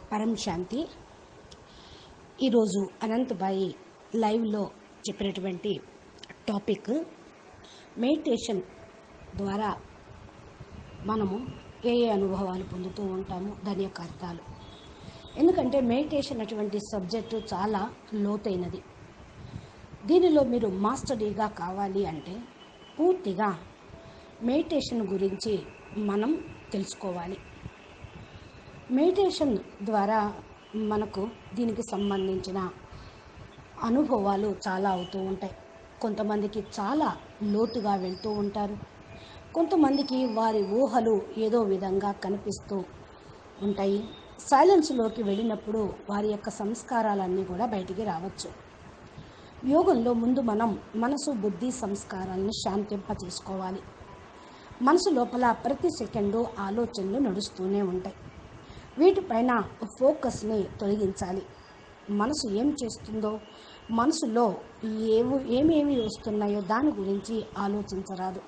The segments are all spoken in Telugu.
పరం శాంతి. ఈరోజు అనంతబాయి లైవ్లో చెప్పినటువంటి టాపిక్ మెడిటేషన్ ద్వారా మనము ఏ అనుభవాలు పొందుతూ ఉంటాము, దాని యొక్క అర్థాలు. ఎందుకంటే మెడిటేషన్ అటువంటి సబ్జెక్టు చాలా లోతైనది. దీనిలో మీరు మాస్టరీగా కావాలి అంటే పూర్తిగా మెడిటేషన్ గురించి మనం తెలుసుకోవాలి. మెడిటేషన్ ద్వారా మనకు దీనికి సంబంధించిన అనుభవాలు చాలా అవుతూ ఉంటాయి. కొంతమందికి చాలా లోతుగా వెళ్తూ ఉంటారు, కొంతమందికి వారి ఊహలు ఏదో విధంగా కనిపిస్తూ ఉంటాయి. సైలెన్స్లోకి వెళ్ళినప్పుడు వారి యొక్క సంస్కారాలన్నీ కూడా బయటికి రావచ్చు. యోగంలో ముందు మనం మనసు, బుద్ధి, సంస్కారాలను శాంతింప చేసుకోవాలి. మనసు లోపల ప్రతి సెకండు ఆలోచనలు నడుస్తూనే ఉంటాయి. వీటిపైన ఫోకస్ని తొలగించాలి. మనసు ఏం చేస్తుందో, మనసులో ఏమేమి వస్తున్నాయో దాని గురించి ఆలోచించరాదు.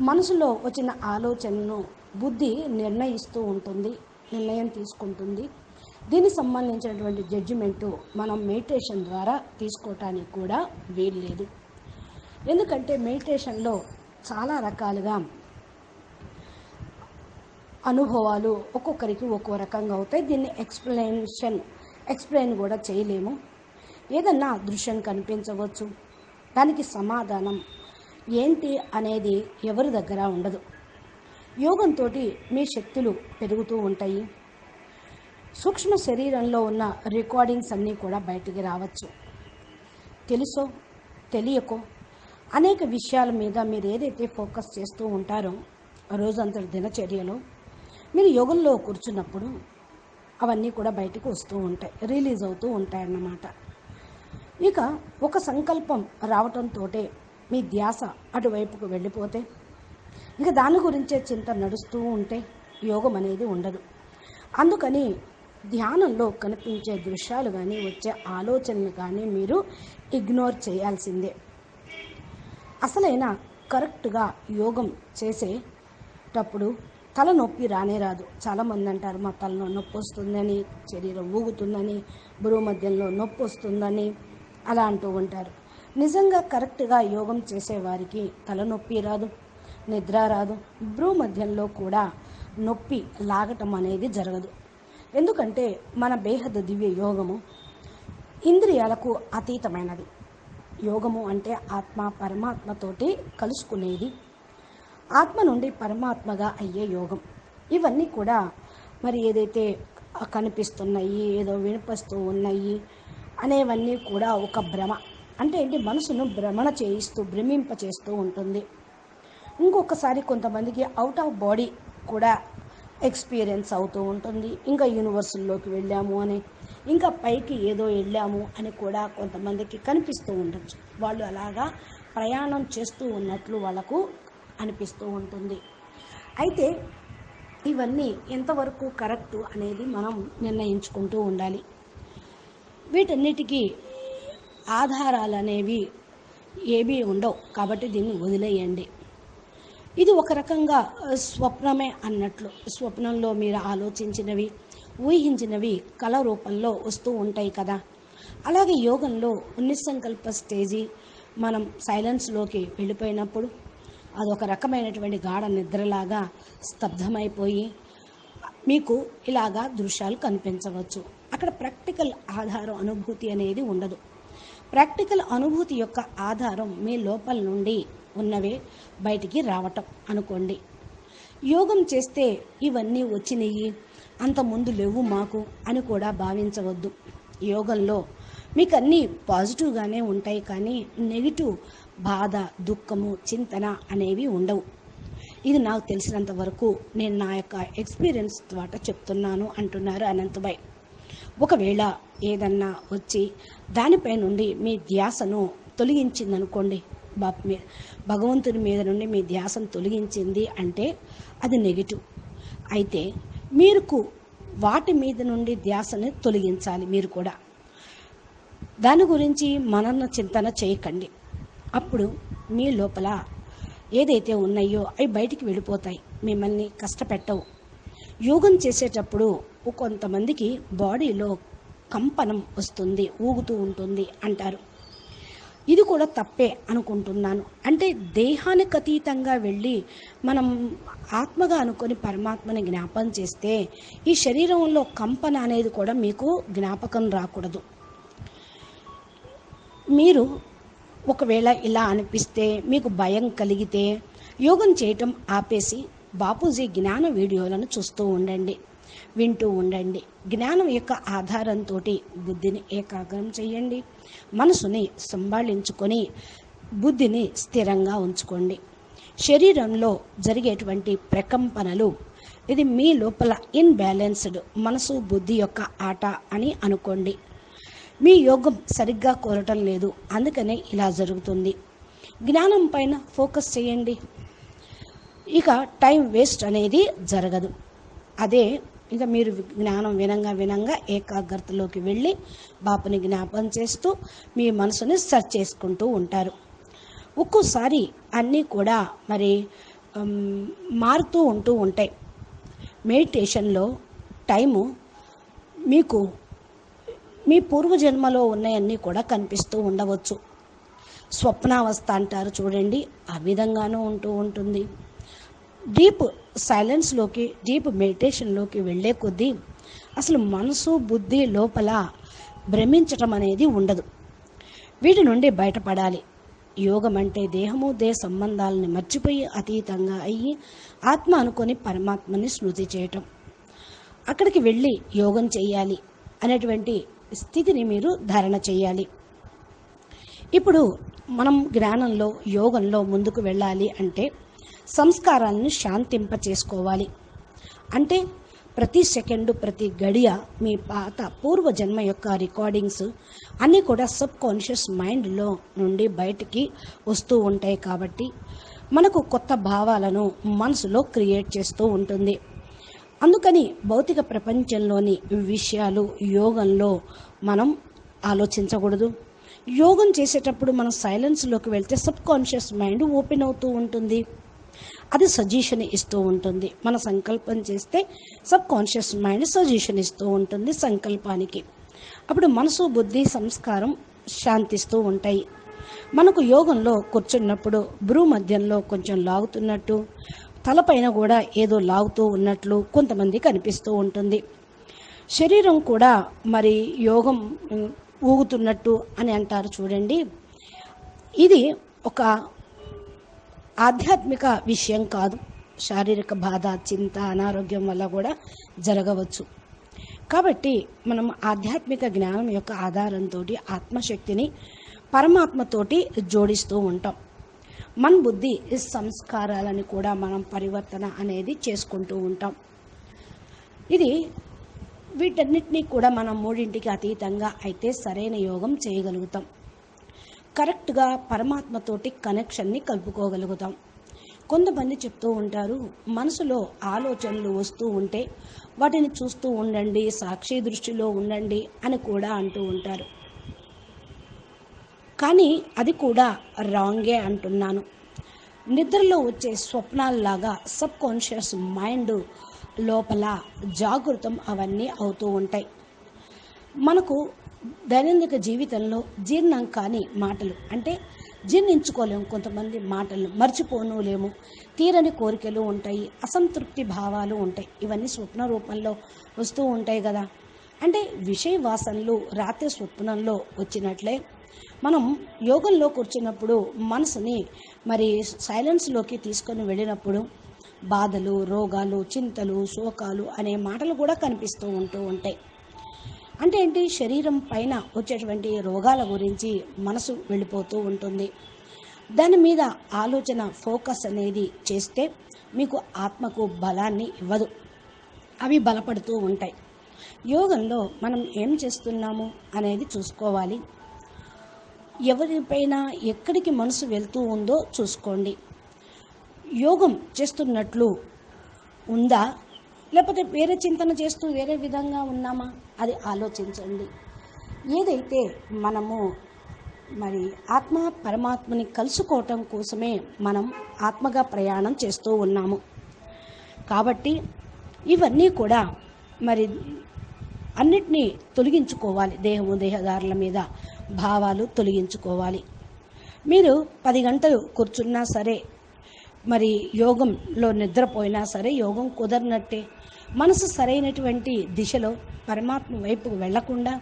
మనసులో వచ్చిన ఆలోచనను బుద్ధి నిర్ణయం తీసుకుంటుంది. దీనికి సంబంధించినటువంటి జడ్జిమెంటు మనం మెడిటేషన్ ద్వారా తీసుకోవటానికి కూడా వీలు లేదు. ఎందుకంటే మెడిటేషన్లో చాలా రకాలుగా అనుభవాలు ఒక్కొక్కరికి ఒక్కో రకంగా అవుతాయి. దీన్ని ఎక్స్ప్లెయిన్ కూడా చేయలేము. ఏదన్నా దృశ్యం కనిపించవచ్చు, దానికి సమాధానం ఏంటి అనేది ఎవరి దగ్గర ఉండదు. యోగంతో మీ శక్తులు పెరుగుతూ ఉంటాయి. సూక్ష్మ శరీరంలో ఉన్న రికార్డింగ్స్ అన్నీ కూడా బయటికి రావచ్చు. తెలుసో తెలియకో అనేక విషయాల మీద మీరు ఏదైతే ఫోకస్ చేస్తూ ఉంటారో రోజంతటి దినచర్యలో మీరు యోగంలో కూర్చున్నప్పుడు అవన్నీ కూడా బయటకు వస్తూ ఉంటాయి, రిలీజ్ అవుతూ ఉంటాయన్నమాట. ఇక ఒక సంకల్పం రావటంతో మీ ధ్యాస అటువైపుకు వెళ్ళిపోతే ఇక దాని గురించే చింత నడుస్తూ ఉంటే యోగం అనేది ఉండదు. అందుకని ధ్యానంలో కనిపించే దృశ్యాలు కానీ వచ్చే ఆలోచనలు కానీ మీరు ఇగ్నోర్ చేయాల్సిందే. అసలైన కరెక్ట్గా యోగం చేసేటప్పుడు తలనొప్పి రానే రాదు. చాలామంది అంటారు మా తలలో నొప్పి వస్తుందని, శరీరం ఊగుతుందని, భూమధ్యంలో నొప్పి వస్తుందని అలా అంటూ ఉంటారు. నిజంగా కరెక్ట్గా యోగం చేసేవారికి తలనొప్పి రాదు, నిద్ర రాదు, భూమధ్యంలో కూడా నొప్పి లాగటం అనేది జరగదు. ఎందుకంటే మన బేహద్ దివ్య యోగము ఇంద్రియాలకు అతీతమైనది. యోగము అంటే ఆత్మ పరమాత్మతోటి కలుసుకునేది, ఆత్మ నుండి పరమాత్మగా అయ్యే యోగం. ఇవన్నీ కూడా మరి ఏదైతే కనిపిస్తున్నాయి, ఏదో వినిపిస్తూ ఉన్నాయి అనేవన్నీ కూడా ఒక భ్రమ. అంటే ఏంటి, మనసును భ్రమింప చేస్తూ ఉంటుంది. ఇంకొకసారి కొంతమందికి అవుట్ ఆఫ్ బాడీ కూడా ఎక్స్పీరియన్స్ అవుతూ ఉంటుంది. ఇంకా యూనివర్సుల్లోకి వెళ్ళాము అని, ఇంకా పైకి ఏదో వెళ్ళాము అని కూడా కొంతమందికి కనిపిస్తూ ఉండొచ్చు. వాళ్ళు అలాగా ప్రయాణం చేస్తూ ఉన్నట్లు వాళ్ళకు అనిపిస్తూ ఉంటుంది. అయితే ఇవన్నీ ఎంతవరకు కరెక్టు అనేది మనం నిర్ణయించుకుంటూ ఉండాలి. వీటన్నిటికీ ఆధారాలు అనేవి ఏమీ ఉండవు, కాబట్టి దీన్ని వదిలేయండి. ఇది ఒక రకంగా స్వప్నమే అన్నట్లు. స్వప్నంలో మీరు ఆలోచించినవి, ఊహించినవి కళ రూపంలో వస్తూ ఉంటాయి కదా. అలాగే యోగంలో నిస్సంకల్ప స్టేజీ మనం సైలెన్స్లోకి వెళ్ళిపోయినప్పుడు అదొక రకమైనటువంటి గాఢ నిద్రలాగా స్తబ్దమైపోయి మీకు ఇలాగా దృశ్యాలు కనిపించవచ్చు. అక్కడ ప్రాక్టికల్ ఆధారం, అనుభూతి అనేది ఉండదు. ప్రాక్టికల్ అనుభూతి యొక్క ఆధారం మీ లోపల నుండి ఉన్నవే బయటికి రావటం అనుకోండి. యోగం చేస్తే ఇవన్నీ వచ్చినాయి, అంతకుముందు లేవు మాకు అని కూడా భావించవద్దు. యోగంలో మీకు అన్నీ పాజిటివ్గానే ఉంటాయి, కానీ నెగిటివ్ బాధ, దుఃఖము, చింతన అనేవి ఉండవు. ఇది నాకు తెలిసినంత వరకు నేను నా యొక్క ఎక్స్పీరియన్స్ ద్వారా చెప్తున్నాను అంటున్నారు అనంతబాయ్. ఒకవేళ ఏదన్నా వచ్చి దానిపై నుండి మీ ధ్యాసను తొలగించిందనుకోండి, భగవంతుని మీద నుండి మీ ధ్యాసను తొలగించింది అంటే అది నెగిటివ్. అయితే మీరు వాటి మీద నుండి ధ్యాసను తొలగించాలి. మీరు కూడా దాని గురించి మనన చింతన చేయకండి. అప్పుడు మీ లోపల ఏదైతే ఉన్నాయో అవి బయటికి వెళ్ళిపోతాయి, మిమ్మల్ని కష్టపెట్టవు. యోగం చేసేటప్పుడు కొంతమందికి బాడీలో కంపనం వస్తుంది, ఊగుతూ ఉంటుంది అంటారు. ఇది కూడా తప్పే అనుకుంటున్నాను. అంటే దేహానికి అతీతంగా వెళ్ళి మనం ఆత్మగా అనుకొని పరమాత్మని జ్ఞాపం చేస్తే ఈ శరీరంలో కంపన అనేది కూడా మీకు జ్ఞాపకం రాకూడదు. మీరు ఒకవేళ ఇలా అనిపిస్తే, మీకు భయం కలిగితే యోగం చేయటం ఆపేసి బాపూజీ జ్ఞాన వీడియోలను చూస్తూ ఉండండి, వింటూ ఉండండి. జ్ఞానం యొక్క ఆధారంతో బుద్ధిని ఏకాగ్రం చేయండి. మనసుని సంభాళించుకొని బుద్ధిని స్థిరంగా ఉంచుకోండి. శరీరంలో జరిగేటువంటి ప్రకంపనలు ఇది మీ లోపల ఇన్బ్యాలెన్స్డ్ మనసు బుద్ధి యొక్క ఆట అని అనుకోండి. మీ యోగం సరిగ్గా కోరటం లేదు, అందుకనే ఇలా జరుగుతుంది. జ్ఞానం పైన ఫోకస్ చేయండి. ఇక టైం వేస్ట్ అనేది జరగదు. అదే ఇక మీరు జ్ఞానం వినంగా ఏకాగ్రతలోకి వెళ్ళి బాపుని జ్ఞాపం చేస్తూ మీ మనసుని సెర్చ్ చేసుకుంటూ ఉంటారు. ఒక్కోసారి అన్నీ కూడా మరి మారుతూ ఉంటూ ఉంటాయి. మెడిటేషన్లో టైము మీకు మీ పూర్వజన్మలో ఉన్నాయన్నీ కూడా కనిపిస్తూ ఉండవచ్చు. స్వప్నావస్థ అంటారు చూడండి, ఆ విధంగానూ ఉంటూ ఉంటుంది. డీప్ సైలెన్స్లోకి, డీప్ మెడిటేషన్లోకి వెళ్ళే కొద్దీ అసలు మనసు బుద్ధి లోపల భ్రమించటం అనేది ఉండదు. వీటి నుండి బయటపడాలి. యోగం అంటే దేహము దేహ సంబంధాలని మర్చిపోయి అతీతంగా అయ్యి ఆత్మ అనుకొని పరమాత్మని స్మృతి చేయటం, అక్కడికి వెళ్ళి యోగం చేయాలి అనేటువంటి స్థితిని మీరు ధారణ చేయాలి. ఇప్పుడు మనం జ్ఞానంలో యోగంలో ముందుకు వెళ్ళాలి అంటే సంస్కారాలను శాంతింప చేసుకోవాలి. అంటే ప్రతి సెకండు ప్రతి గడియ మీ పాత పూర్వజన్మ యొక్క రికార్డింగ్స్ అన్నీ కూడా సబ్ కాన్షియస్ మైండ్లో నుండి బయటికి వస్తూ ఉంటాయి. కాబట్టి మనకు కొత్త భావాలను మనసులో క్రియేట్ చేస్తూ ఉంటుంది. అందుకని భౌతిక ప్రపంచంలోని విషయాలు యోగంలో మనం ఆలోచించకూడదు. యోగం చేసేటప్పుడు మనం సైలెన్స్లోకి వెళ్తే సబ్ కాన్షియస్ మైండ్ ఓపెన్ అవుతూ ఉంటుంది. అది సజెషన్ ఇస్తూ ఉంటుంది. మన సంకల్పం చేస్తే సబ్ కాన్షియస్ మైండ్ సజెషన్ ఇస్తూ ఉంటుంది సంకల్పానికి. అప్పుడు మనసు బుద్ధి సంస్కారం శాంతిస్తూ ఉంటాయి. మనకు యోగంలో కూర్చున్నప్పుడు భ్రూ మధ్యంలో కొంచెం లాగుతున్నట్టు, తలపైన కూడా ఏదో లాగుతూ ఉన్నట్లు కొంతమందికి అనిపిస్తూ ఉంటుంది. శరీరం కూడా మరి యోగం ఊగుతున్నట్టు అని అంటారు చూడండి. ఇది ఒక ఆధ్యాత్మిక విషయం కాదు. శారీరక బాధ, చింత, అనారోగ్యం వల్ల కూడా జరగవచ్చు. కాబట్టి మనం ఆధ్యాత్మిక జ్ఞానం యొక్క ఆధారంతో ఆత్మశక్తిని పరమాత్మతోటి జోడిస్తూ ఉంటాం. మన బుద్ధి సంస్కారాలని కూడా మనం పరివర్తన అనేది చేసుకుంటూ ఉంటాం. ఇది వీటన్నిటినీ కూడా మనం మూడింటికి అతీతంగా అయితే సరైన యోగం చేయగలుగుతాం. కరెక్ట్గా పరమాత్మతోటి కనెక్షన్ని కలుపుకోగలుగుతాం. కొంతమంది చెప్తూ ఉంటారు, మనసులో ఆలోచనలు వస్తూ ఉంటే వాటిని చూస్తూ ఉండండి, సాక్షి దృష్టిలో ఉండండి అని కూడా అంటూ ఉంటారు. కానీ అది కూడా రాంగే అంటున్నాను. నిద్రలో వచ్చే స్వప్నాల్లాగా సబ్ కాన్షియస్ మైండ్ లోపల జాగృతం అవన్నీ అవుతూ ఉంటాయి. మనకు దైనందిక జీవితంలో జీర్ణం కాని మాటలు, అంటే జీర్ణించుకోలేము, కొంతమంది మాటలు మర్చిపోలేము, తీరని కోరికలు ఉంటాయి, అసంతృప్తి భావాలు ఉంటాయి. ఇవన్నీ స్వప్న రూపంలో వస్తూ ఉంటాయి కదా. అంటే విషయ వాసనలు రాత్రి స్వప్నంలో వచ్చినట్లే మనం యోగంలో కూర్చున్నప్పుడు మనసుని మరి సైలెన్స్లోకి తీసుకొని వెళ్ళినప్పుడు బాధలు, రోగాలు, చింతలు, శోకాలు అనే మాటలు కూడా కనిపిస్తూ ఉంటాయి. అంటే ఏంటి, శరీరం పైన వచ్చేటువంటి రోగాల గురించి మనసు వెళ్ళిపోతూ ఉంటుంది. దాని మీద ఆలోచన ఫోకస్ అనేది చేస్తే మీకు ఆత్మకు బలాన్ని ఇవ్వదు, అవి బలపడుతూ ఉంటాయి. యోగంలో మనం ఏం చేస్తున్నాము అనేది చూసుకోవాలి. ఎవరిపైన ఎక్కడికి మనసు వెళ్తూ ఉందో చూసుకోండి. యోగం చేస్తున్నట్లు ఉందా, లేకపోతే వేరే చింతన చేస్తూ వేరే విధంగా ఉన్నామా, అది ఆలోచించండి. ఏదైతే మనము మరి ఆత్మ పరమాత్మని కలుసుకోవటం కోసమే మనం ఆత్మగా ప్రయాణం చేస్తూ ఉన్నాము. కాబట్టి ఇవన్నీ కూడా మరి అన్నిటినీ తొలగించుకోవాలి. దేహదారుల మీద భావాలు తొలగించుకోవాలి. మీరు 10 గంటలు కూర్చున్నా సరే, మరి యోగంలో నిద్రపోయినా సరే యోగం కుదరనట్టే. మనసు సరైనటువంటి దిశలో పరమాత్మ వైపుకు వెళ్లకుండా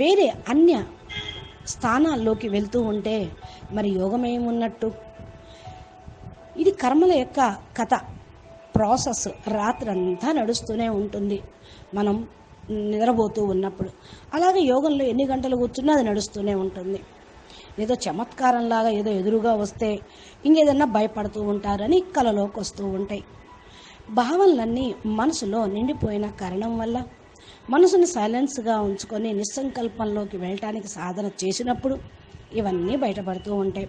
వేరే అన్య స్థానాల్లోకి వెళ్తూ ఉంటే మరి యోగం ఏమున్నట్టు? ఇది కర్మల యొక్క కథ, ప్రాసెస్ రాత్రంతా నడుస్తూనే ఉంటుంది మనం నిద్రపోతూ ఉన్నప్పుడు. అలాగే యోగంలో ఎన్ని గంటలు కూర్చున్నా అది నడుస్తూనే ఉంటుంది. ఏదో చమత్కారంలాగా ఏదో ఎదురుగా వస్తే ఇంకేదన్నా భయపడుతూ ఉంటారని కలలోకి వస్తూ ఉంటాయి. భావనలన్నీ మనసులో నిండిపోయిన కారణం వల్ల మనసును సైలెన్స్గా ఉంచుకొని నిస్సంకల్పంలోకి వెళ్ళటానికి సాధన చేసినప్పుడు ఇవన్నీ బయటపడుతూ ఉంటాయి.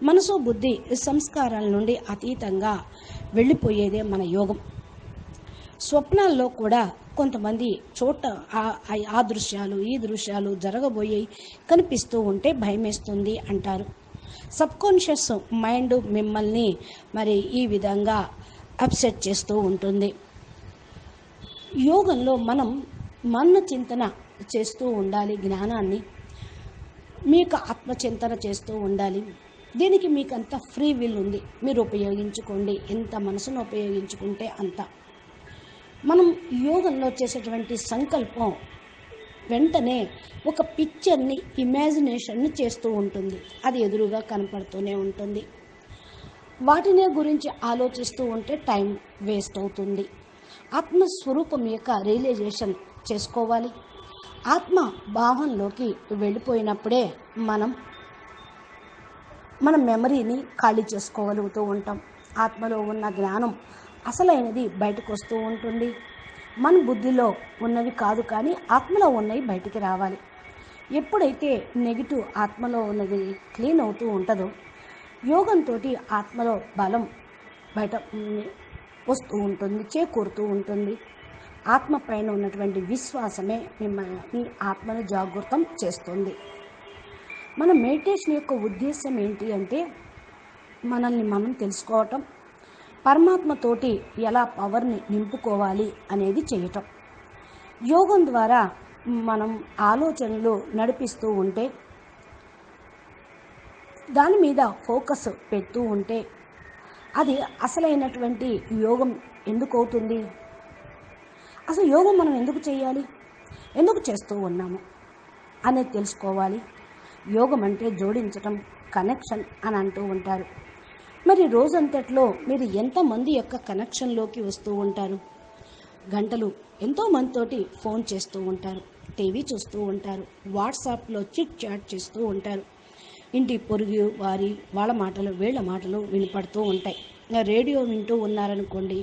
మనసు బుద్ధి సంస్కారాల నుండి అతీతంగా వెళ్ళిపోయేదే మన యోగం. స్వప్నాల్లో కూడా కొంతమంది చోట ఆ దృశ్యాలు ఈ దృశ్యాలు జరగబోయి కనిపిస్తూ ఉంటే భయమేస్తుంది అంటారు. సబ్కాన్షియస్ మైండ్ మిమ్మల్ని మరి ఈ విధంగా అప్సెట్ చేస్తూ ఉంటుంది. యోగంలో మనం మన చింతన చేస్తూ ఉండాలి. జ్ఞానాన్ని మీకు ఆత్మచింతన చేస్తూ ఉండాలి. దీనికి మీకు అంత ఫ్రీ విల్ ఉంది, మీరు ఉపయోగించుకోండి. ఎంత మనసును ఉపయోగించుకుంటే అంత. మనం యోగంలో చేసేటువంటి సంకల్పం వెంటనే ఒక పిక్చర్ని, ఇమాజినేషన్ని చేస్తూ ఉంటుంది. అది ఎదురుగా కనపడుతూనే ఉంటుంది. వాటినే గురించి ఆలోచిస్తూ ఉంటే టైం వేస్ట్ అవుతుంది. ఆత్మస్వరూపం యొక్క రియలైజేషన్ చేసుకోవాలి. ఆత్మ భావంలోకి వెళ్ళిపోయినప్పుడే మనం మన మెమరీని ఖాళీ చేసుకోగలుగుతూ ఉంటాం. ఆత్మలో ఉన్న జ్ఞానం అసలైనది బయటకు వస్తూ ఉంటుంది. మన బుద్ధిలో ఉన్నవి కాదు, కానీ ఆత్మలో ఉన్నవి బయటికి రావాలి. ఎప్పుడైతే నెగిటివ్ ఆత్మలో ఉన్నది క్లీన్ అవుతూ ఉంటుందో యోగంతో ఆత్మలో బలం బయట వస్తూ ఉంటుంది, చేకూరుతూ ఉంటుంది. ఆత్మ పైన ఉన్నటువంటి విశ్వాసమే మిమ్మల్ని ఆత్మను జాగృతం చేస్తుంది. మన మెడిటేషన్ యొక్క ఉద్దేశం ఏంటి అంటే మనల్ని మనం తెలుసుకోవటం, పరమాత్మతోటి ఎలా పవర్ని నింపుకోవాలి అనేది చేయటం. యోగం ద్వారా మనం ఆలోచనలు నడిపిస్తూ ఉంటే, దాని మీద ఫోకస్ పెడుతూ ఉంటే అది అసలైనటువంటి యోగం ఎందుకు అవుతుంది? అసలు యోగం మనం ఎందుకు చేయాలి, ఎందుకు చేస్తూ ఉన్నాము అనేది తెలుసుకోవాలి. యోగం అంటే జోడించటం, కనెక్షన్ అని అంటూ ఉంటారు. మరి రోజంతట్లో మీరు ఎంతమంది యొక్క కనెక్షన్లోకి వస్తూ ఉంటారు? గంటలు ఎంతోమందితోటి ఫోన్ చేస్తూ ఉంటారు, టీవీ చూస్తూ ఉంటారు, వాట్సాప్లో చిట్ చాట్ చేస్తూ ఉంటారు. ఇంటి పొరుగు వారి వాళ్ళ మాటలు వీళ్ళ మాటలు వినపడుతూ ఉంటాయి. రేడియో వింటూ ఉన్నారనుకోండి,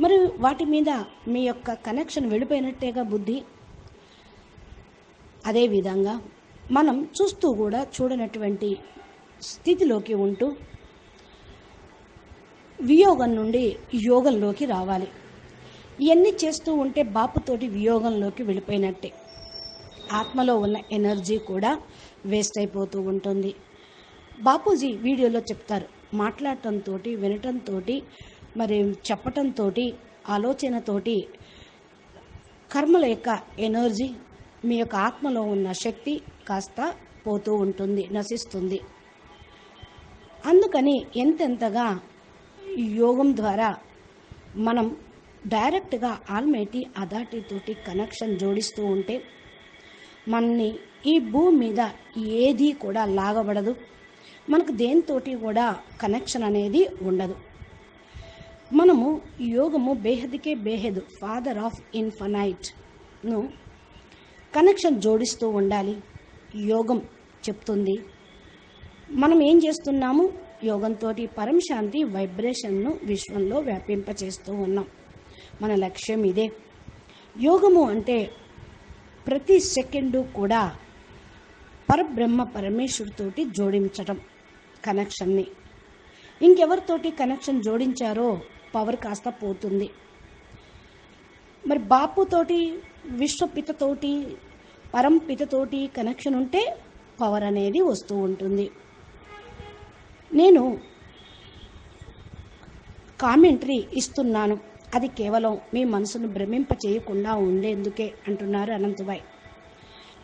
మరి వాటి మీద మీ యొక్క కనెక్షన్ వెళ్ళిపోయినట్టేగా బుద్ధి. అదేవిధంగా మనం చూస్తూ కూడా చూడనటువంటి స్థితిలోకి ఉంటూ వియోగం నుండి యోగంలోకి రావాలి. ఇవన్నీ చేస్తూ ఉంటే బాపుతోటి వియోగంలోకి వెళ్ళిపోయినట్టే. ఆత్మలో ఉన్న ఎనర్జీ కూడా వేస్ట్ అయిపోతూ ఉంటుంది. బాపూజీ వీడియోలో చెప్తారు, మాట్లాడటంతో, వినటంతో, మరి చెప్పటంతో, ఆలోచనతోటి కర్మల యొక్క ఎనర్జీ, మీ యొక్క ఆత్మలో ఉన్న శక్తి కాస్త పోతూ ఉంటుంది, నశిస్తుంది. అందుకని ఎంతెంతగా యోగం ద్వారా మనం డైరెక్ట్గా ఆల్మైటీ అథారిటీతోటి కనెక్షన్ జోడిస్తూ ఉంటే మనని ఈ భూమి మీద ఏది కూడా లాగబడదు. మనకు దేనితోటి కూడా కనెక్షన్ అనేది ఉండదు. మనము యోగము బేహద్కే బేహద్, ఫాదర్ ఆఫ్ ఇన్ఫనైట్ను కనెక్షన్ జోడిస్తూ ఉండాలి. యోగం చెప్తుంది మనం ఏం చేస్తున్నాము, యోగంతో పరమశాంతి వైబ్రేషన్ను విశ్వంలో వ్యాపింపచేస్తూ ఉన్నాం. మన లక్ష్యం ఇదే. యోగము అంటే ప్రతి సెకండు కూడా పరబ్రహ్మ పరమేశ్వరుతోటి జోడించటం కనెక్షన్ని. ఇంకెవరితోటి కనెక్షన్ జోడించారో పవర్ కాస్త పోతుంది. మరి బాపుతోటి, విశ్వపితతోటి, పరంపితతోటి కనెక్షన్ ఉంటే పవర్ అనేది వస్తూ ఉంటుంది. నేను కామెంటరీ ఇస్తున్నాను, అది కేవలం మీ మనసును భ్రమింప చేయకుండా ఉండేందుకే అంటున్నారు అనంతభాయ్.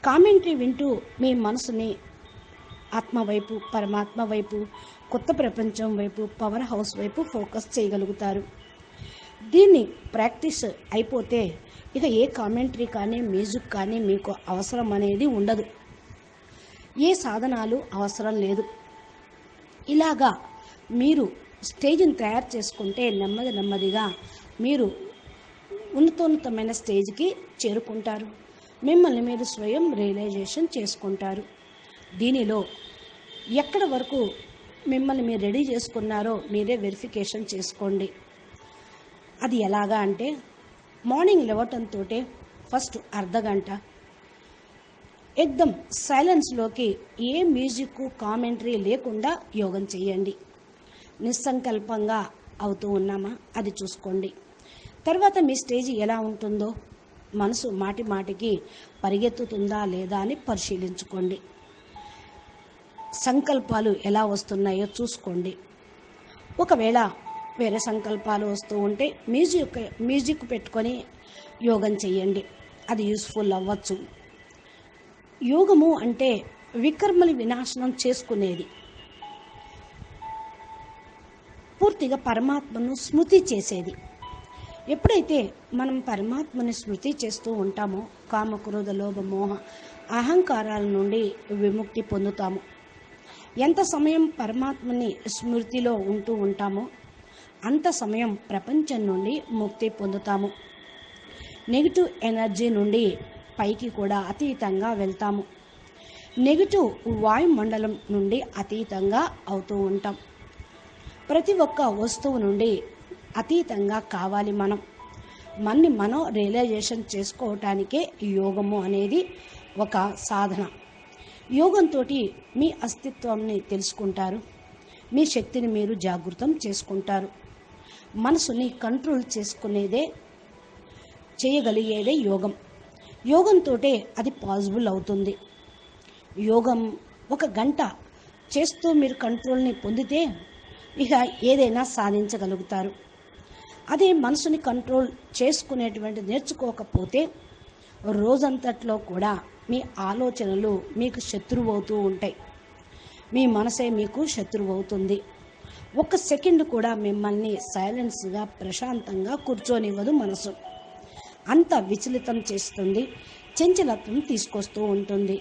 కామెంటరీ వింటూ మీ మనసుని ఆత్మ వైపు, పరమాత్మ వైపు, కొత్త ప్రపంచం వైపు, పవర్ హౌస్ వైపు ఫోకస్ చేయగలుగుతారు. దీన్ని ప్రాక్టీస్ అయిపోతే ఇక ఏ కామెంటరీ కానీ మ్యూజిక్ కానీ మీకు అవసరం అనేది ఉండదు. ఏ సాధనాలు అవసరం లేదు. ఇలాగా మీరు స్టేజ్ని తయారు చేసుకుంటే నెమ్మదిగా మీరు ఉన్నతోన్నతమైన స్టేజ్కి చేరుకుంటారు. మిమ్మల్ని మీరు స్వయం రియలైజేషన్ చేసుకుంటారు. దీనిలో ఎక్కడి వరకు మిమ్మల్ని మీరు రెడీ చేసుకున్నారో మీరే వెరిఫికేషన్ చేసుకోండి. అది ఎలాగా అంటే, మార్నింగ్ లేవటంతో ఫస్ట్ అర్ధగంట ఎక్దమ్ సైలెన్స్లోకి ఏ మ్యూజిక్ కామెంటరీ లేకుండా యోగం చేయండి. నిస్సంకల్పంగా అవుతూ ఉన్నామా అది చూసుకోండి. తర్వాత మీ స్టేజ్ ఎలా ఉంటుందో, మనసు మాటి మాటికి పరిగెత్తుతుందా లేదా అని పరిశీలించుకోండి. సంకల్పాలు ఎలా వస్తున్నాయో చూసుకోండి. ఒకవేళ వేరే సంకల్పాలు వస్తూ ఉంటే మ్యూజిక్ పెట్టుకొని యోగం చేయండి. అది యూస్ఫుల్ అవ్వచ్చు. యోగము అంటే వికర్మలు వినాశనం చేసుకునేది. పూర్తిగా పరమాత్మను స్మృతి చేసేది. ఎప్పుడైతే మనం పరమాత్మని స్మృతి చేస్తూ ఉంటామో కామ, క్రోధ, లోభ, మోహ, అహంకారాల నుండి విముక్తి పొందుతాము. ఎంత సమయం పరమాత్మని స్మృతిలో ఉంటూ ఉంటామో అంత సమయం ప్రపంచం నుండి ముక్తి పొందుతాము. నెగిటివ్ ఎనర్జీ నుండి పైకి కూడా అతీతంగా వెళ్తాము. నెగిటివ్ వాయుమండలం నుండి అతీతంగా అవుతూ ఉంటాం. ప్రతి ఒక్క వస్తువు నుండి అతీతంగా కావాలి మనం రియలైజేషన్ చేసుకోవటానికే యోగము అనేది ఒక సాధన. యోగంతో మీ అస్తిత్వాన్ని తెలుసుకుంటారు. మీ శక్తిని మీరు జాగృతం చేసుకుంటారు. మనసుని కంట్రోల్ చేయగలిగేదే యోగం. యోగంతో అది పాసిబుల్ అవుతుంది. యోగం 1 గంట చేస్తూ మీరు కంట్రోల్ని పొందితే ఇక ఏదైనా సాధించగలుగుతారు. అదే మనసుని కంట్రోల్ నేర్చుకోకపోతే రోజంతట్లో కూడా మీ ఆలోచనలు మీకు శత్రువు అవుతూ ఉంటాయి. మీ మనసే మీకు శత్రువు అవుతుంది. 1 సెకండ్ కూడా మిమ్మల్ని సైలెన్స్గా ప్రశాంతంగా కూర్చోనివ్వదు. మనసు అంత విచలితం చేస్తుంది, చంచలత్వం తీసుకొస్తూ ఉంటుంది.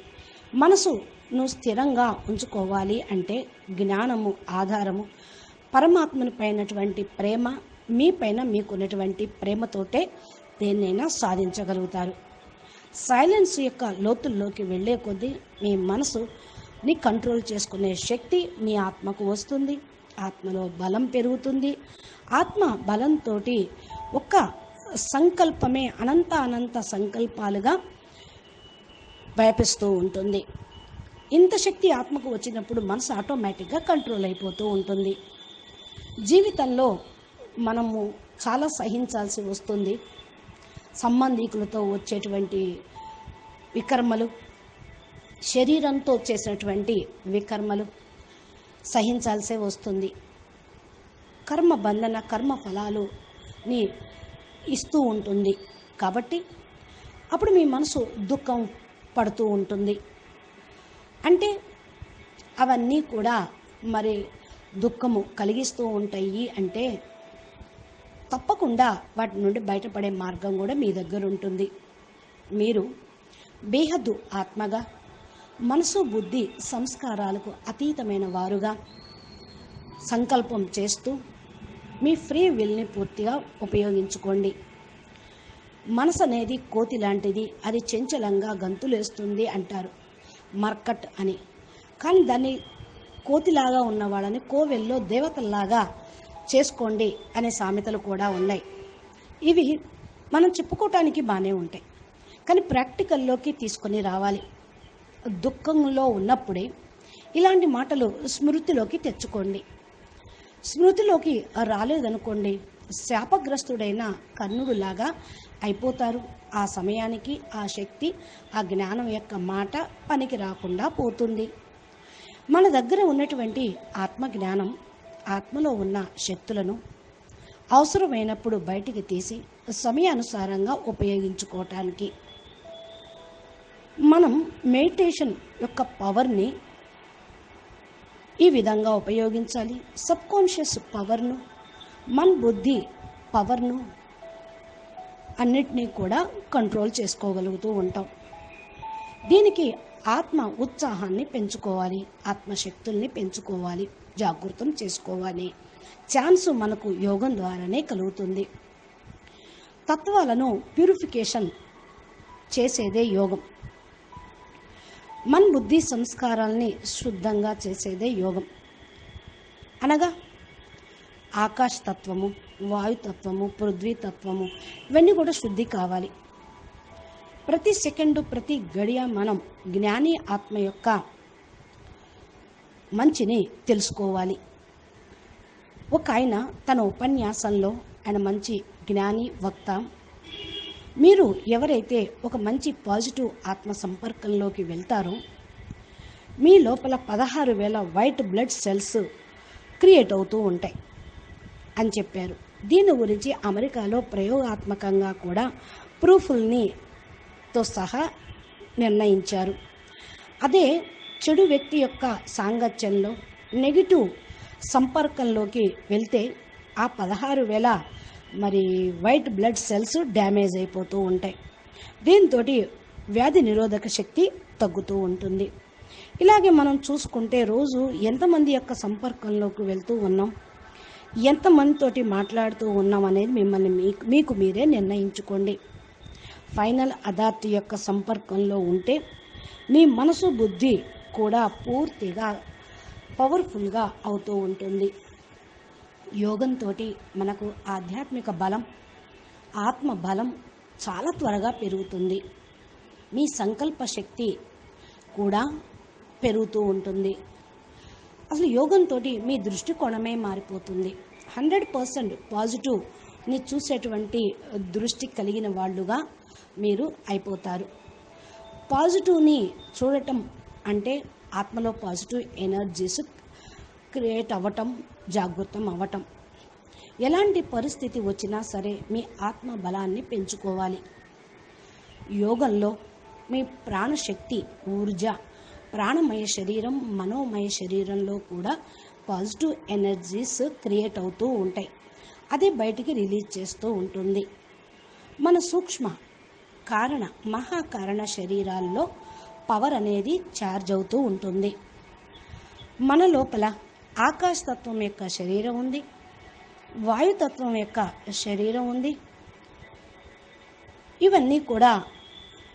మనసును స్థిరంగా ఉంచుకోవాలి అంటే జ్ఞానము ఆధారము. పరమాత్మని పైనటువంటి ప్రేమ, మీపైన మీకున్నటువంటి ప్రేమతోటే దేన్నైనా సాధించగలుగుతారు. సైలెన్స్ యొక్క లోతుల్లోకి వెళ్ళే కొద్దీ మీ మనసుని కంట్రోల్ చేసుకునే శక్తి మీ ఆత్మకు వస్తుంది. ఆత్మలో బలం పెరుగుతుంది. ఆత్మ బలంతో ఒక్క సంకల్పమే అనంత సంకల్పాలుగా వ్యాపిస్తూ ఉంటుంది. ఇంత శక్తి ఆత్మకు వచ్చినప్పుడు మనసు ఆటోమేటిక్గా కంట్రోల్ అయిపోతూ ఉంటుంది. జీవితంలో మనము చాలా సహించాల్సి వస్తుంది. సంబంధికులతో వచ్చేటువంటి వికర్మలు, శరీరంతో చేసినటువంటి వికర్మలు సహించాల్సే వస్తుంది. కర్మ బంధన, కర్మ ఫలాలుని ఇస్తూ ఉంటుంది. కాబట్టి అప్పుడు మీ మనసు దుఃఖం పడుతూ ఉంటుంది. అంటే అవన్నీ కూడా మరి దుఃఖము కలిగిస్తూ ఉంటాయి. అంటే తప్పకుండా వాటి నుండి బయటపడే మార్గం కూడా మీ దగ్గర ఉంటుంది. మీరు బేహద్దు ఆత్మగా, మనసు, బుద్ధి, సంస్కారాలకు అతీతమైన వారుగా సంకల్పం చేస్తూ మీ ఫ్రీ విల్ని పూర్తిగా ఉపయోగించుకోండి. మనసు అనేది కోతి లాంటిది. అది చంచలంగా గంతులేస్తుంది అంటారు, మర్కట్ అని. కానీ దాన్ని కోతిలాగా ఉన్న వాళ్ళని కోవెల్లో దేవతల్లాగా చేసుకోండి అనే సామెతలు కూడా ఉన్నాయి. ఇవి మనం చెప్పుకోవటానికి బాగానే ఉంటాయి, కానీ ప్రాక్టికల్లోకి తీసుకొని రావాలి. దుఃఖంలో ఉన్నప్పుడే ఇలాంటి మాటలు స్మృతిలోకి తెచ్చుకోండి. స్మృతిలోకి రాలేదనుకోండి, శాపగ్రస్తుడైన కర్ణుడులాగా అయిపోతారు. ఆ సమయానికి ఆ శక్తి, ఆ జ్ఞానం యొక్క మాట పనికి రాకుండా పోతుంది. మన దగ్గర ఉన్నటువంటి ఆత్మజ్ఞానం, ఆత్మలో ఉన్న శక్తులను అవసరమైనప్పుడు బయటికి తీసి సమయానుసారంగా ఉపయోగించుకోవటానికి. మనం మెడిటేషన్ యొక్క పవర్ని ఈ విధంగా ఉపయోగించాలి. సబ్కాన్షియస్ పవర్ను, మన బుద్ధి పవర్ను అన్నిటినీ కూడా కంట్రోల్ చేసుకోగలుగుతూ ఉంటాం. దీనికి ఆత్మ ఉత్సాహాన్ని పెంచుకోవాలి, ఆత్మశక్తుల్ని పెంచుకోవాలి, జాగృతం చేసుకోవాలి. ఛాన్స్ మనకు యోగం ద్వారానే కలుగుతుంది. తత్వాలను ప్యూరిఫికేషన్ చేసేదే యోగం. మన బుద్ధి సంస్కారాల్ని శుద్ధంగా చేసేదే యోగం. అనగా ఆకాశతత్వము, వాయుతత్వము, పృథ్వీతత్వము ఇవన్నీ కూడా శుద్ధి కావాలి. ప్రతి సెకండు, ప్రతి గడియ మనం జ్ఞాని ఆత్మ యొక్క మంచిని తెలుసుకోవాలి. ఒక ఆయన తన ఉపన్యాసంలో, ఆయన మంచి జ్ఞాని వక్త, మీరు ఎవరైతే ఒక మంచి పాజిటివ్ ఆత్మ సంపర్కంలోకి వెళ్తారో మీ లోపల 16,000 వైట్ బ్లడ్ సెల్స్ క్రియేట్ అవుతూ ఉంటాయి అని చెప్పారు. దీని గురించి అమెరికాలో ప్రయోగాత్మకంగా కూడా ప్రూఫ్లతో సహా నిర్ణయించారు. అదే చెడు వ్యక్తి యొక్క సాంగత్యంలో నెగిటివ్ సంపర్కంలోకి వెళ్తే ఆ 16,000 మరి వైట్ బ్లడ్ సెల్స్ డ్యామేజ్ అయిపోతూ ఉంటాయి. దీంతో వ్యాధి నిరోధక శక్తి తగ్గుతూ ఉంటుంది. ఇలాగే మనం చూసుకుంటే రోజు ఎంతమంది యొక్క సంపర్కంలోకి వెళ్తూ ఉన్నాం, ఎంతమందితోటి మాట్లాడుతూ ఉన్నాం అనేది మిమ్మల్ని మీకు మీరే నిర్ణయించుకోండి. ఫైనల్ అథారిటీ యొక్క సంపర్కంలో ఉంటే మీ మనసు బుద్ధి కూడా పూర్తిగా పవర్ఫుల్గా అవుతూ ఉంటుంది. యోగంతో మనకు ఆధ్యాత్మిక బలం, ఆత్మ బలం చాలా త్వరగా పెరుగుతుంది. మీ సంకల్ప శక్తి కూడా పెరుగుతూ ఉంటుంది. అసలు యోగంతో మీ దృష్టికోణమే మారిపోతుంది. 100% పాజిటివ్ని చూసేటువంటి దృష్టి కలిగిన వాళ్ళుగా మీరు అయిపోతారు. పాజిటివ్ని చూడటం అంటే ఆత్మలో పాజిటివ్ ఎనర్జీస్ క్రియేట్ అవ్వటం, జాగృతం అవ్వటం. ఎలాంటి పరిస్థితి వచ్చినా సరే మీ ఆత్మ బలాన్ని పెంచుకోవాలి. యోగంలో మీ ప్రాణశక్తి, ఊర్జ, ప్రాణమయ శరీరం, మనోమయ శరీరంలో కూడా పాజిటివ్ ఎనర్జీస్ క్రియేట్ అవుతూ ఉంటాయి. అదే బయటికి రిలీజ్ చేస్తూ ఉంటుంది. మన సూక్ష్మ కారణ, మహాకారణ శరీరాల్లో పవర్ అనేది ఛార్జ్ అవుతూ ఉంటుంది. మన లోపల ఆకాశతత్వం యొక్క శరీరం ఉంది, వాయుతత్వం యొక్క శరీరం ఉంది. ఇవన్నీ కూడా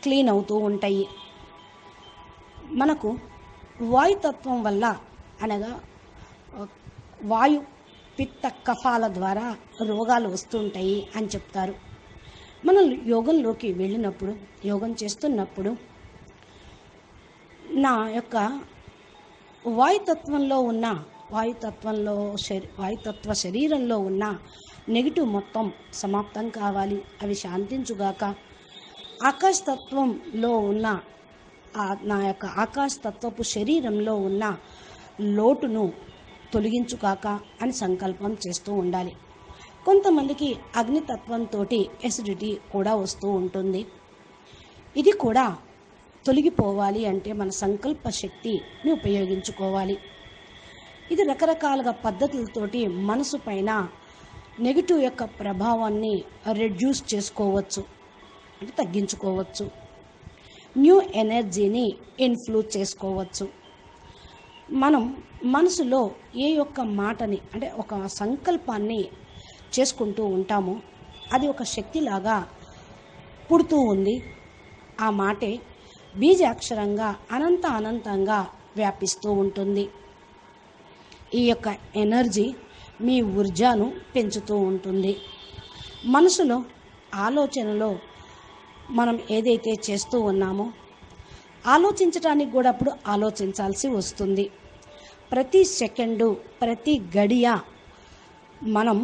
క్లీన్ అవుతూ ఉంటాయి. మనకు వాయుతత్వం వల్ల, అనగా వాయు పిత్త కఫాల ద్వారా రోగాలు వస్తుంటాయి అని చెప్తారు. మనం యోగంలోకి వెళ్ళినప్పుడు, యోగం చేస్తున్నప్పుడు నా యొక్క వాయుతత్వంలో ఉన్న వాయుతత్వ శరీరంలో ఉన్న నెగిటివ్ మొత్తం సమాప్తం కావాలి, అవి శాంతించుగాక. ఆకాశతత్వంలో ఉన్న నా యొక్క ఆకాశతత్వపు శరీరంలో ఉన్న లోటును తొలగించుగాక అని సంకల్పం చేస్తూ ఉండాలి. కొంతమందికి అగ్నితత్వంతో ఎసిడిటీ కూడా వస్తూ ఉంటుంది. ఇది కూడా తొలగిపోవాలి అంటే మన సంకల్ప శక్తిని ఉపయోగించుకోవాలి. ఇది రకరకాలుగా పద్ధతులతోటి మనసు పైన నెగిటివ్ యొక్క ప్రభావాన్ని రెడ్యూస్ చేసుకోవచ్చు, అంటే తగ్గించుకోవచ్చు. న్యూ ఎనర్జీని ఇన్ఫ్లూజ్ చేసుకోవచ్చు. మనం మనసులో ఏ యొక్క మాటని, అంటే ఒక సంకల్పాన్ని చేసుకుంటూ ఉంటామో అది ఒక శక్తిలాగా పుడుతూ ఉంది. ఆ మాటే బీజాక్షరంగా అనంతంగా వ్యాపిస్తూ ఉంటుంది. ఈ యొక్క ఎనర్జీ మీ ఊర్జాను పెంచుతూ ఉంటుంది. మనసులో ఆలోచనలో మనం ఏదైతే చేస్తూ ఉన్నామో ఆలోచించడానికి కూడా అప్పుడు ఆలోచించాల్సి వస్తుంది. ప్రతి సెకండు, ప్రతి గడియ మనం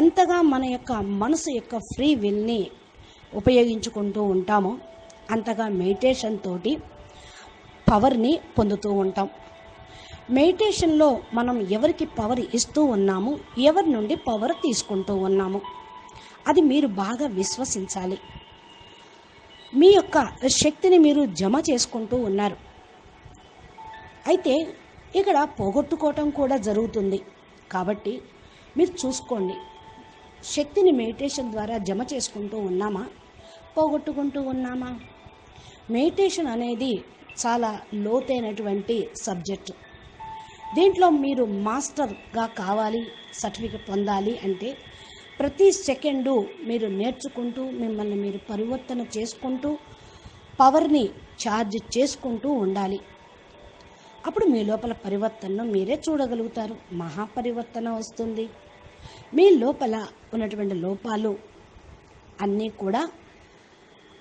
ఎంతగా మన యొక్క మనసు యొక్క ఫ్రీ విల్ని ఉపయోగించుకుంటూ ఉంటామో అంతగా మెడిటేషన్ తోటి పవర్ని పొందుతూ ఉంటాం. మెడిటేషన్లో మనం ఎవరికి పవర్ ఇస్తూ ఉన్నాము, ఎవరి నుండి పవర్ తీసుకుంటూ ఉన్నాము, అది మీరు బాగా విశ్వసించాలి. మీ యొక్క శక్తిని మీరు జమ చేసుకుంటూ ఉన్నారు. అయితే ఇక్కడ పోగొట్టుకోవటం కూడా జరుగుతుంది. కాబట్టి మీరు చూసుకోండి, శక్తిని మెడిటేషన్ ద్వారా జమ చేసుకుంటూ ఉన్నామా, పోగొట్టుకుంటూ ఉన్నామా? మెడిటేషన్ అనేది చాలా లోతైనటువంటి సబ్జెక్టు. దీంట్లో మీరు మాస్టర్గా కావాలి, సర్టిఫికెట్ పొందాలి అంటే ప్రతి సెకండు మీరు నేర్చుకుంటూ, మిమ్మల్ని మీరు పరివర్తన చేసుకుంటూ, పవర్ని ఛార్జ్ చేసుకుంటూ ఉండాలి. అప్పుడు మీ లోపల పరివర్తనను మీరే చూడగలుగుతారు. మహాపరివర్తన వస్తుంది. మీ లోపల ఉన్నటువంటి లోపాలు అన్నీ కూడా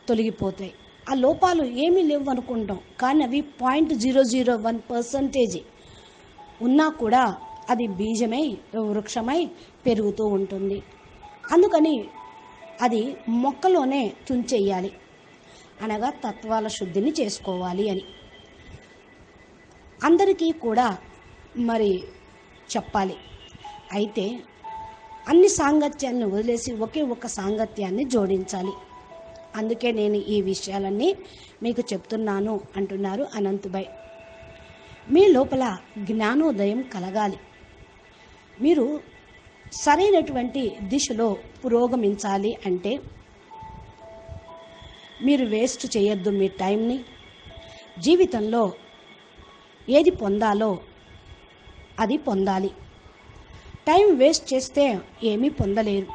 తొలగిపోతాయి. ఆ లోపాలు ఏమీ లేవు అనుకుంటాం, కానీ అవి 0.001% ఉన్నా కూడా అది బీజమై వృక్షమై పెరుగుతూ ఉంటుంది. అందుకని అది మొక్కలోనే తుంచెయ్యాలి, అనగా తత్వాల శుద్ధిని చేసుకోవాలి అని అందరికీ కూడా మరి చెప్పాలి. అయితే అన్ని సాంగత్యాన్ని వదిలేసి ఒకే ఒక సాంగత్యాన్ని జోడించాలి. అందుకే నేను ఈ విషయాలన్నీ మీకు చెప్తున్నాను అంటున్నారు అనంతుభాయ్. మీ లోపల జ్ఞానోదయం కలగాలి. మీరు సరైనటువంటి దిశలో పురోగమించాలి అంటే మీరు వేస్ట్ చేయొద్దు మీ టైంని. జీవితంలో ఏది పొందాలో అది పొందాలి. టైం వేస్ట్ చేస్తే ఏమీ పొందలేరు.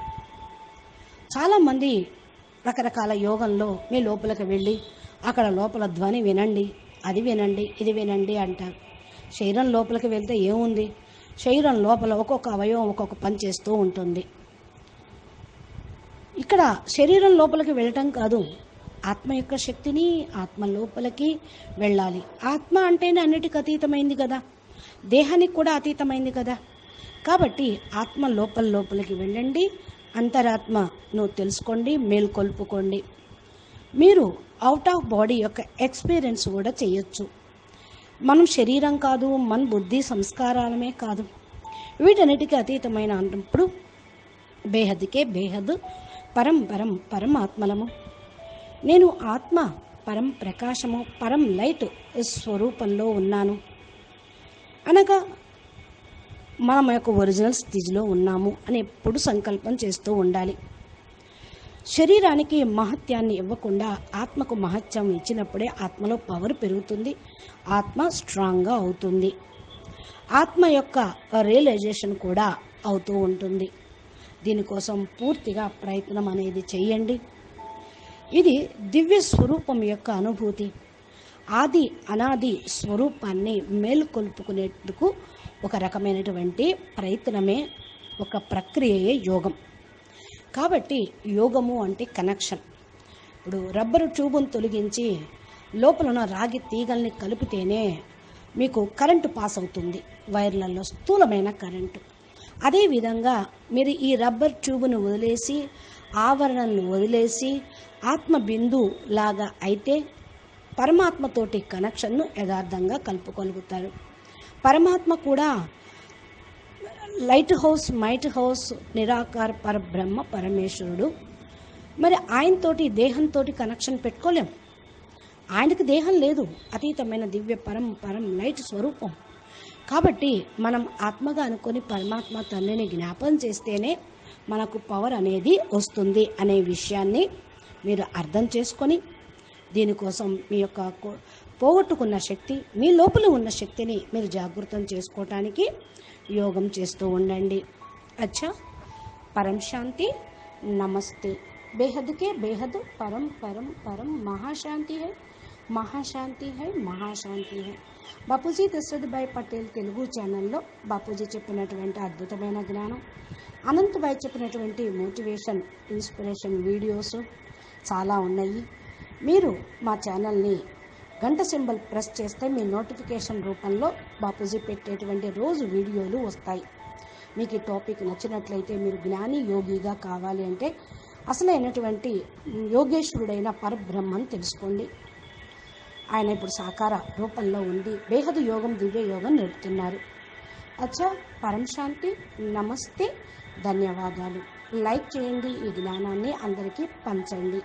చాలామంది రకరకాల యోగంలో మీ లోపలికి వెళ్ళి అక్కడ లోపల ధ్వని వినండి, అది వినండి, ఇది వినండి అంటారు. శరీరం లోపలికి వెళ్తే ఏముంది? శరీరం లోపల ఒక్కొక్క అవయవం ఒక్కొక్క పని చేస్తూ ఉంటుంది. ఇక్కడ శరీరం లోపలికి వెళ్ళటం కాదు, ఆత్మ యొక్క శక్తిని ఆత్మ లోపలికి వెళ్ళాలి. ఆత్మ అంటేనే అన్నిటికీ అతీతమైంది కదా, దేహానికి కూడా అతీతమైంది కదా. కాబట్టి ఆత్మ లోపలికి వెళ్ళండి, అంతరాత్మను తెలుసుకోండి, మేల్కొల్పుకోండి. మీరు అవుట్ ఆఫ్ బాడీ యొక్క ఎక్స్పీరియన్స్ కూడా చేయొచ్చు. మనం శరీరం కాదు, మన బుద్ధి సంస్కారాలమే కాదు, వీటన్నిటికీ అతీతమైన అన్నప్పుడు బేహద్కే బేహద్, పరం పరం పరమాత్మలము. నేను ఆత్మ పరం ప్రకాశము, పరం లైట్ స్వరూపంలో ఉన్నాను అనగా మనం యొక్క ఒరిజినల్ స్థితిలో ఉన్నాము అని ఎప్పుడు సంకల్పం చేస్తూ ఉండాలి. శరీరానికి మహత్యాన్ని ఇవ్వకుండా ఆత్మకు మహత్యం ఇచ్చినప్పుడే ఆత్మలో పవర్ పెరుగుతుంది, ఆత్మ స్ట్రాంగ్గా అవుతుంది, ఆత్మ యొక్క రియలైజేషన్ కూడా అవుతూ ఉంటుంది. దీనికోసం పూర్తిగా ప్రయత్నం అనేది చేయండి. ఇది దివ్య స్వరూపం యొక్క అనుభూతి. ఆది అనాది స్వరూపాన్ని మేల్కొల్పుకునేందుకు ఒక రకమైనటువంటి ప్రయత్నమే, ఒక ప్రక్రియయే యోగం. కాబట్టి యోగము అంటే కనెక్షన్. ఇప్పుడు రబ్బరు ట్యూబును తొలగించి లోపల ఉన్న రాగి తీగల్ని కలిపితేనే మీకు కరెంటు పాస్ అవుతుంది, వైర్లలో స్థూలమైన కరెంటు. అదేవిధంగా మీరు ఈ రబ్బర్ ట్యూబ్ను వదిలేసి, ఆవరణను వదిలేసి ఆత్మ బిందు లాగా అయితే పరమాత్మతోటి కనెక్షన్ను యథార్థంగా కలుపుకోగలుగుతారు. పరమాత్మ కూడా లైట్ హౌస్, మైట్ హౌస్, నిరాకార పరబ్రహ్మ పరమేశ్వరుడు. మరి ఆయనతోటి దేహంతో కనెక్షన్ పెట్టుకోలేం. ఆయనకి దేహం లేదు, అతీతమైన దివ్య పరం లైట్ స్వరూపం. కాబట్టి మనం ఆత్మగా అనుకొని పరమాత్మ తండ్రిని జ్ఞాపకం చేస్తేనే మనకు పవర్ అనేది వస్తుంది అనే విషయాన్ని మీరు అర్థం చేసుకొని, దీనికోసం మీ యొక్క పోగొట్టుకున్న శక్తి, మీ లోపల ఉన్న శక్తిని మీరు జాగృతం చేసుకోవటానికి యోగం చేస్తూ ఉండండి. అచ్చా, పరం శాంతి, నమస్తే. బేహద్కే బేహద్, పరం పరం పరం మహాశాంతి హై, మహాశాంతి హై, మహాశాంతి హై. బాపూజీ దశరథభాయ్ పటేల్ తెలుగు ఛానల్లో బాపూజీ చెప్పినటువంటి అద్భుతమైన జ్ఞానం, అనంతభాయ్ చెప్పినటువంటి మోటివేషన్, ఇన్స్పిరేషన్ వీడియోస్ చాలా ఉన్నాయి. మీరు మా ఛానల్ని గంట సింబల్ ప్రెస్ చేస్తే మీ నోటిఫికేషన్ రూపంలో బాపూజీ పెట్టేటువంటి రోజు వీడియోలు వస్తాయి. మీకు ఈ టాపిక్ నచ్చినట్లయితే, మీరు జ్ఞాని యోగిగా కావాలి అంటే అసలైనటువంటి యోగేశ్వరుడైన పరబ్రహ్మను తెలుసుకోండి. ఆయన ఇప్పుడు సాకార రూపంలో ఉండి బేహదు యోగం, దివ్య యోగం నేర్పుతున్నారు. అచ్చా, పరం శాంతి. నమస్తే, ధన్యవాదాలు. లైక్ చేయండి, ఈ జ్ఞానాన్ని అందరికీ పంచండి.